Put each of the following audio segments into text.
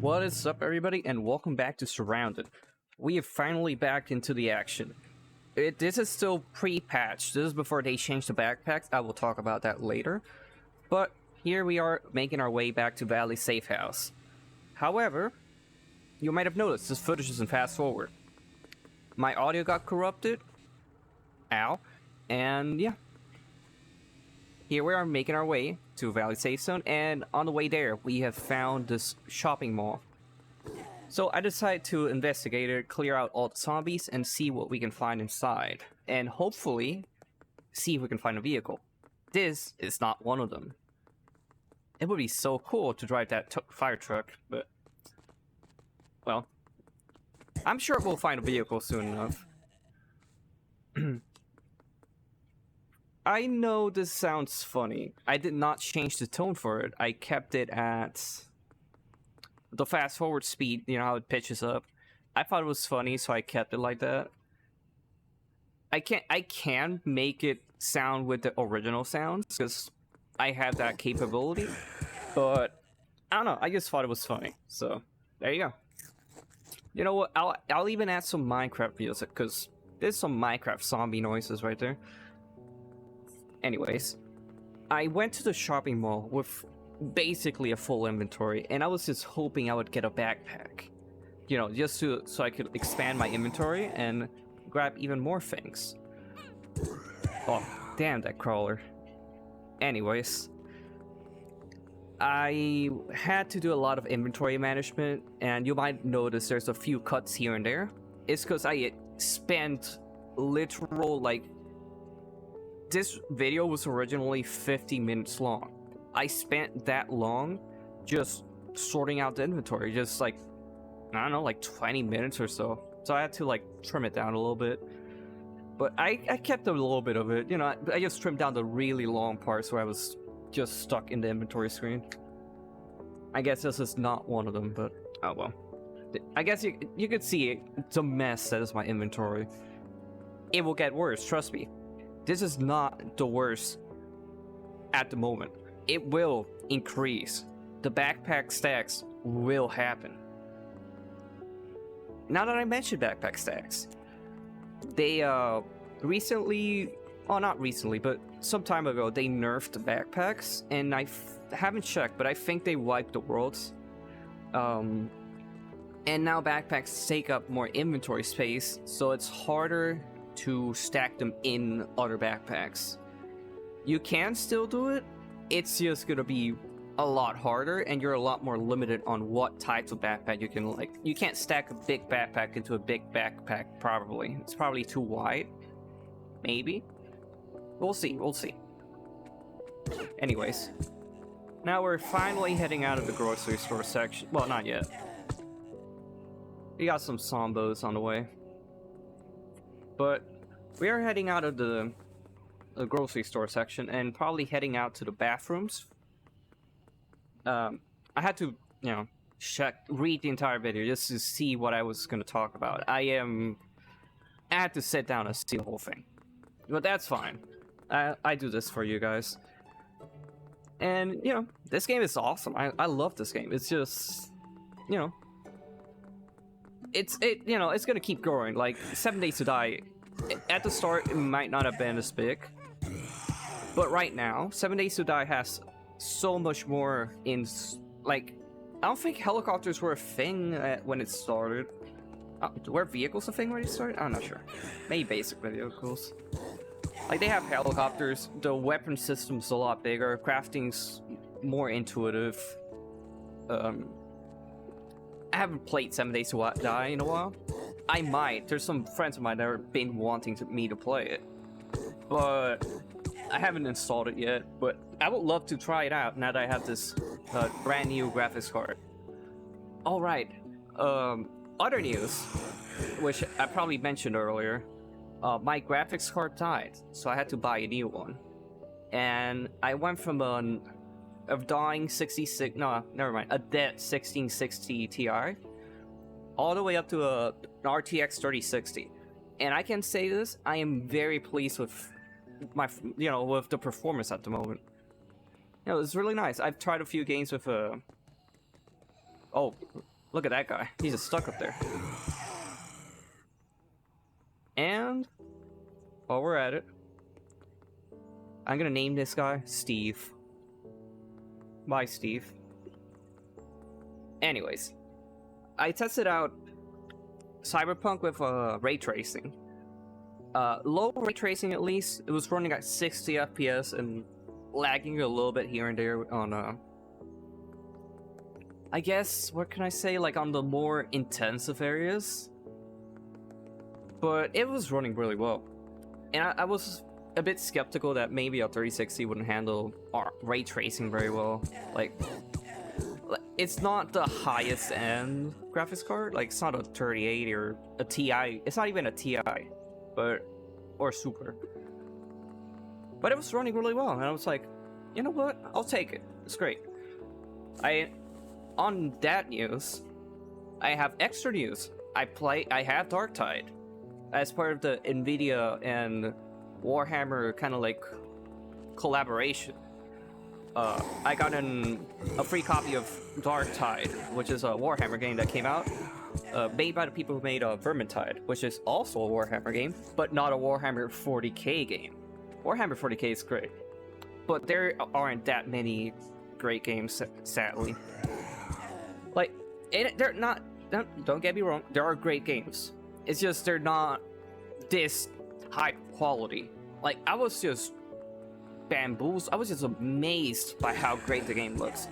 What is up, everybody, and welcome back to Surrounded. We have finally back into the action. This is still pre-patch. This is before they changed the backpacks. I will talk about that later. But here we are making our way back to Valley Safe House. However, you might have noticed this footage isn't fast forward. My audio got corrupted. Ow. And yeah. Here we are making our way to Valley Safe Zone, and on the way there, we have found this shopping mall. So I decided to investigate it, clear out all the zombies, and see what we can find inside. And hopefully, see if we can find a vehicle. This is not one of them. It would be so cool to drive that fire truck, but... well, I'm sure we'll find a vehicle soon enough. I know this sounds funny. I did not change the tone for it. I kept it at the fast forward speed, you know how it pitches up. I thought it was funny, so I kept it like that. I can make it sound with the original sounds, because I have that capability. But, I don't know, I just thought it was funny. So, there you go. You know what, I'll even add some Minecraft music, because there's some Minecraft zombie noises right there. Anyways, I went to the shopping mall with basically a full inventory, and I was just hoping I would get a backpack. You know, just so I could expand my inventory and grab even more things. Oh, damn that crawler. Anyways, I had to do a lot of inventory management, and you might notice there's a few cuts here and there. It's because I spent literal, like, this video was originally 50 minutes long. I spent that long just sorting out the inventory, just like, I don't know, like 20 minutes or so. So I had to like trim it down a little bit. But I kept a little bit of it, you know, I just trimmed down the really long parts where I was just stuck in the inventory screen. I guess this is not one of them, but oh well. I guess you could see it. It's a mess that is my inventory. It will get worse, trust me. This is not the worst at the moment. It will increase. The backpack stacks will happen. Now that I mentioned backpack stacks, they recently, oh not recently, but some time ago, they nerfed the backpacks, and I haven't checked, but I think they wiped the worlds. And now backpacks take up more inventory space, so it's harder to stack them in other backpacks. You can still do it, it's just gonna be a lot harder, and you're a lot more limited on what types of backpack you can, like, you can't stack a big backpack into a big backpack, probably. It's probably too wide. Maybe. We'll see. Anyways. Now we're finally heading out of the grocery store section. Well, not yet. We got some zombos on the way. But we are heading out of the grocery store section and probably heading out to the bathrooms. I had to, you know, read the entire video just to see what I was going to talk about. I had to sit down and see the whole thing. But that's fine. I do this for you guys. And, you know, this game is awesome. I love this game. It's just, you know, it's gonna keep growing. Like 7 Days to Die, at the start it might not have been as big, but right now 7 Days to Die has so much more in, like, I don't think helicopters were a thing when it started. Were vehicles a thing when it started? I'm not sure. Maybe basic vehicles. Like, they have helicopters, the weapon system's a lot bigger, crafting's more intuitive. I haven't played 7 Days to Die in a while. I might. There's some friends of mine that have been wanting me to play it, but I haven't installed it yet. But I would love to try it out now that I have this brand new graphics card. All right. Other news, which I probably mentioned earlier. My graphics card died, so I had to buy a new one. And I went from a dying 66, no, never mind, a dead 1660 Ti, all the way up to an RTX 3060. And I can say this, I am very pleased with my, you know, with the performance at the moment. You know, it's really nice. I've tried a few games with Oh, Look at that guy. He's just stuck up there. And while we're at it, I'm gonna name this guy Steve. Bye, Steve. Anyways, I tested out Cyberpunk with ray tracing. Low ray tracing at least. It was running at 60 FPS and lagging a little bit here and there on I guess, what can I say, like on the more intensive areas. But it was running really well. And I was a bit skeptical that maybe a 3060 wouldn't handle ray tracing very well. Like, it's not the highest end graphics card. Like, it's not a 3080 or a Ti. It's not even a Ti, or Super. But it was running really well, and I was like, you know what? I'll take it. It's great. On that news, I have extra news. I have Darktide as part of the Nvidia and Warhammer kind of like collaboration. I got a free copy of Darktide, which is a Warhammer game that came out, made by the people who made Vermintide, which is also a Warhammer game, but not a Warhammer 40k game. Warhammer 40k is great, but there aren't that many great games, sadly. Like, they're not. Don't get me wrong. There are great games. It's just they're not this high quality. Like, I was just bamboozled. I was just amazed by how great the game looks.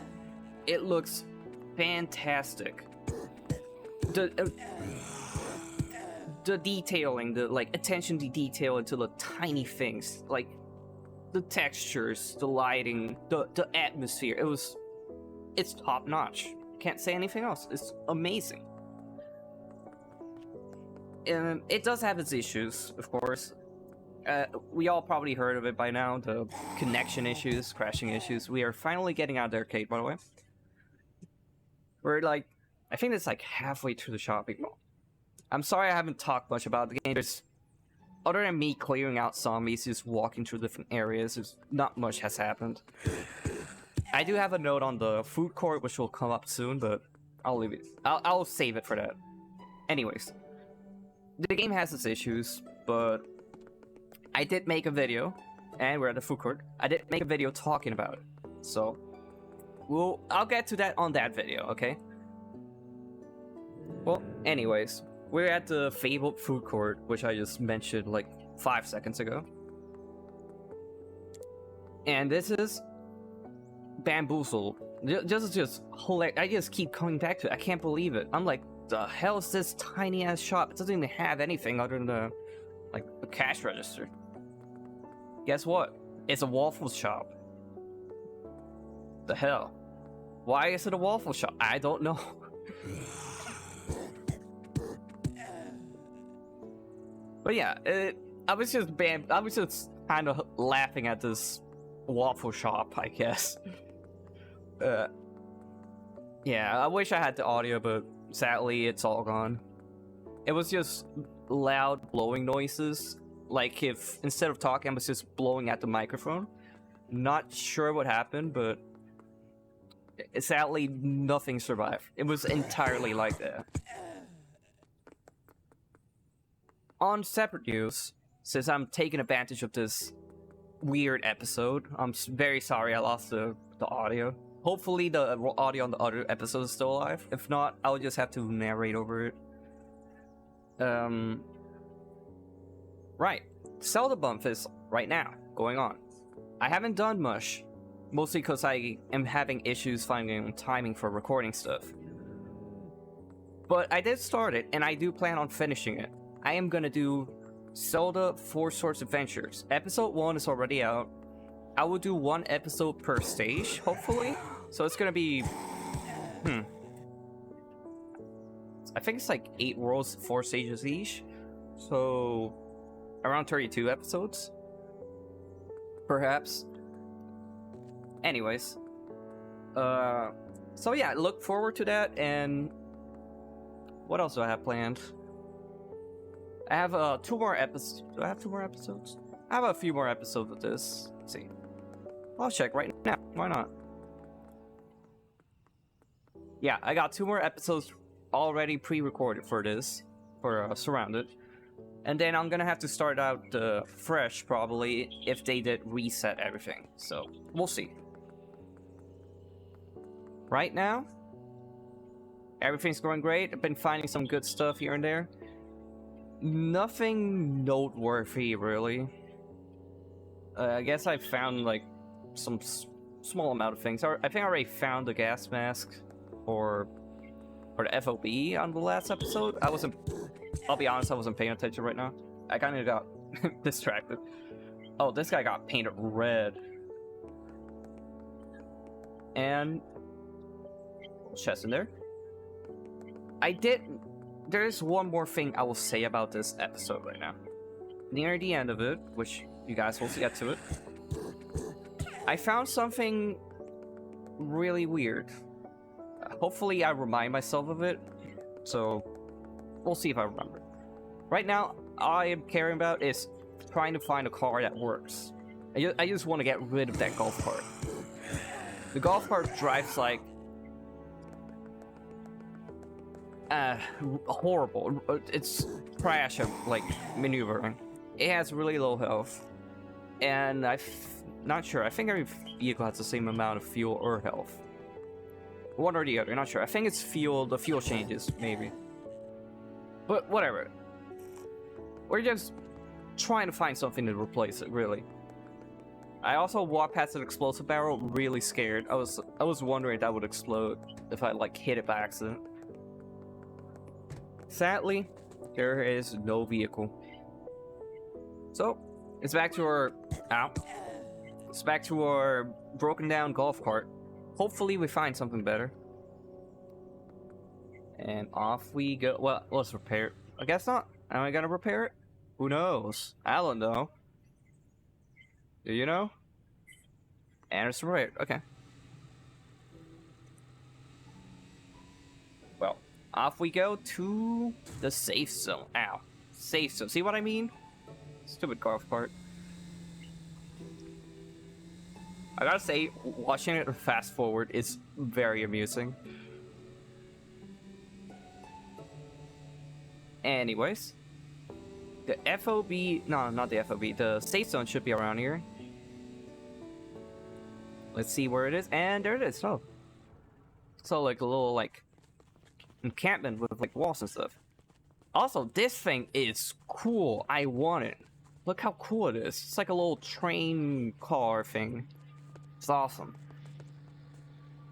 It looks fantastic. The detailing, the like attention to detail into the tiny things, like the textures, the lighting, the atmosphere. It's top notch. Can't say anything else. It's amazing. It does have its issues, of course. We all probably heard of it by now, the connection issues, crashing issues. We are finally getting out of the arcade, by the way. We're like, I think it's like halfway through the shopping mall. I'm sorry I haven't talked much about the game. Other than me clearing out zombies, just walking through different areas, not much has happened. I do have a note on the food court, which will come up soon, but I'll leave it. I'll save it for that. Anyways, the game has its issues, but I did make a video, and we're at the food court. I did make a video talking about it, so I'll get to that on that video, okay? Well, anyways, we're at the fabled food court, which I just mentioned like 5 seconds ago, and this is bamboozled. Just hilarious. I just keep coming back to it. I can't believe it. I'm like, the hell is this tiny ass shop? It doesn't even have anything other than a cash register. Guess what? It's a waffle shop. The hell? Why is it a waffle shop? I don't know. But yeah, I was just kind of laughing at this waffle shop, I guess. Yeah, I wish I had the audio, but sadly it's all gone. It was just loud blowing noises, like if instead of talking I was just blowing at the microphone. Not sure what happened, but sadly nothing survived. It was entirely like that. On separate news, since I'm taking advantage of this weird episode, I'm very sorry I lost the audio. Hopefully the audio on the other episode is still alive. If not, I'll just have to narrate over it. Right. Zelda bump is right now going on. I haven't done much, mostly because I am having issues finding timing for recording stuff. But I did start it, and I do plan on finishing it. I am gonna do Zelda 4 Swords Adventures. Episode 1 is already out. I will do 1 episode per stage, hopefully. So it's gonna be... I think it's like 8 worlds, 4 stages each. So... around 32 episodes? Perhaps. Anyways. So yeah, look forward to that, and... what else do I have planned? I have 2 more episodes. Do I have 2 more episodes? I have a few more episodes of this. Let's see. I'll check right now. Why not? Yeah, I got 2 more episodes already pre-recorded for this, for Surrounded. And then I'm gonna have to start out fresh, probably, if they did reset everything. So, we'll see. Right now, everything's going great. I've been finding some good stuff here and there. Nothing noteworthy, really. I guess I found, like, some small amount of things. I think I already found the gas mask or the FoB on the last episode. I'll be honest, I wasn't paying attention right now. I kind of got distracted. Oh, this guy got painted red. And chest in there. There's one more thing I will say about this episode right now. Near the end of it, which you guys will get to it, I found something really weird. Hopefully I remind myself of it, so we'll see if I remember. Right now, all I am caring about is trying to find a car that works. I just want to get rid of that golf cart. The golf cart drives like horrible. It's trash at like maneuvering. It has really low health, and not sure. I think every vehicle has the same amount of fuel or health. One or the other, not sure. I think it's fuel. The fuel changes maybe, but whatever. We're just trying to find something to replace it, really. I also walked past an explosive barrel, really scared. I was wondering if that would explode if I like hit it by accident. Sadly, there is no vehicle. So, it's back to our It's back to our broken down golf cart. Hopefully we find something better. And off we go. Well, let's repair it. I guess not. Am I gonna repair it? Who knows? I don't know. Do you know? And it's right. Okay. Well, off we go to the safe zone. Ow. Safe zone. See what I mean? Stupid golf cart. I gotta say, watching it fast forward is very amusing. Anyways. The FoB... No, not the FoB. The safe zone should be around here. Let's see where it is. And there it is. Oh. So, like, a little, like, encampment with, like, walls and stuff. Also, this thing is cool. I want it. Look how cool it is. It's like a little train car thing. It's awesome.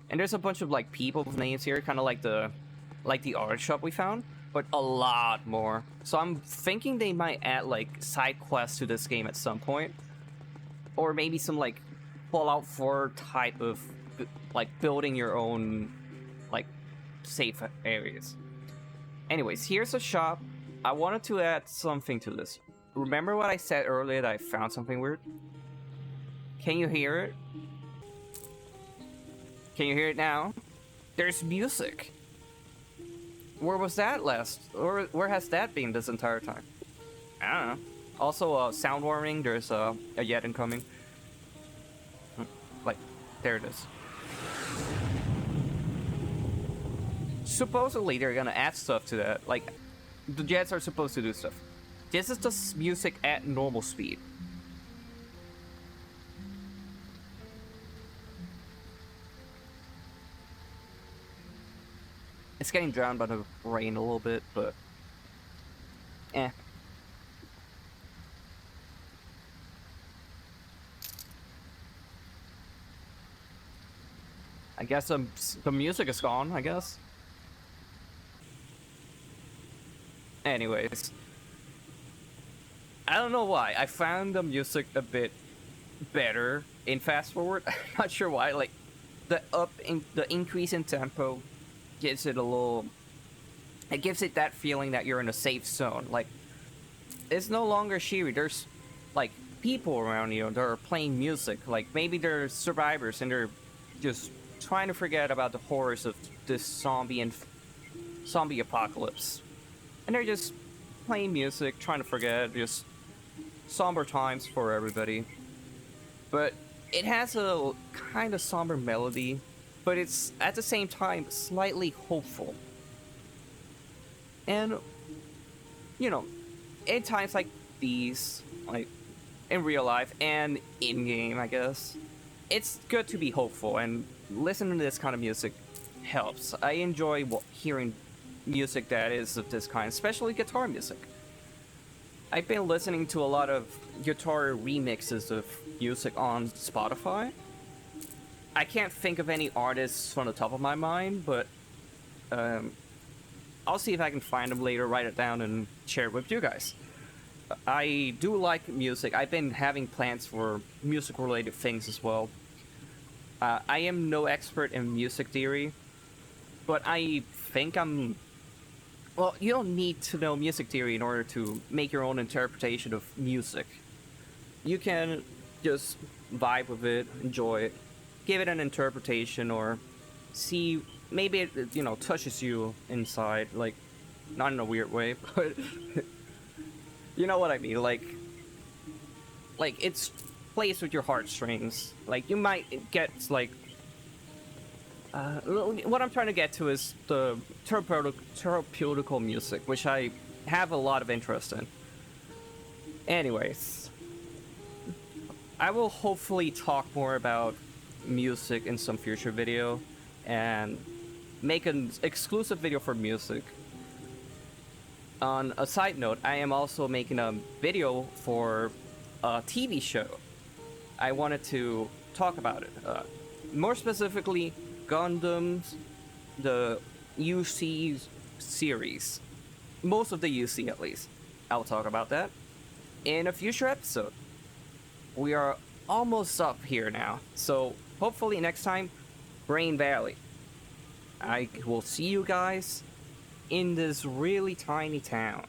And there's a bunch of, like, people with names here. Kind of like the art shop we found. But a lot more. So I'm thinking they might add, like, side quests to this game at some point. Or maybe some, like, Fallout 4 type of, like, building your own, like, safe areas. Anyways, here's a shop. I wanted to add something to this. Remember what I said earlier that I found something weird? Can you hear it? Can you hear it now? There's music. Where was that last? Or where has that been this entire time? I don't know. Also, sound warning. There's a Yet incoming. Like, there it is. Supposedly, they're gonna add stuff to that. Like, the jets are supposed to do stuff. This is the music at normal speed. It's getting drowned by the rain a little bit, but... eh. I guess the music is gone, I guess. Anyways. I don't know why. I found the music a bit better in Fast Forward. I'm not sure why. Like, the increase in tempo gives it a little... It gives it that feeling that you're in a safe zone. Like, it's no longer Shiri. There's, like, people around you that are playing music. Like, maybe they're survivors and they're just trying to forget about the horrors of this zombie apocalypse. And they're just playing music, trying to forget, just somber times for everybody. But it has a kind of somber melody, but it's at the same time slightly hopeful. And, you know, in times like these, like in real life and in-game, I guess, it's good to be hopeful, and listening to this kind of music helps. I enjoy hearing music that is of this kind, especially guitar music. I've been listening to a lot of guitar remixes of music on Spotify. I can't think of any artists from the top of my mind, but I'll see if I can find them later, write it down, and share it with you guys. I do like music. I've been having plans for music-related things as well. I am no expert in music theory, but I think I'm... Well, you don't need to know music theory in order to make your own interpretation of music. You can just vibe with it, enjoy it, give it an interpretation, or see... Maybe it, you know, touches you inside, like, not in a weird way, but... You know what I mean, like it's plays with your heartstrings. Like, you might get, like, what I'm trying to get to is the therapeutical music, which I have a lot of interest in. Anyways, I will hopefully talk more about music in some future video, and make an exclusive video for music. On a side note, I am also making a video for a TV show. I wanted to talk about it. More specifically, Gundam's, the UC series. Most of the UC, at least. I'll talk about that in a future episode. We are almost up here now, so hopefully next time, Brain Valley. I will see you guys in this really tiny town.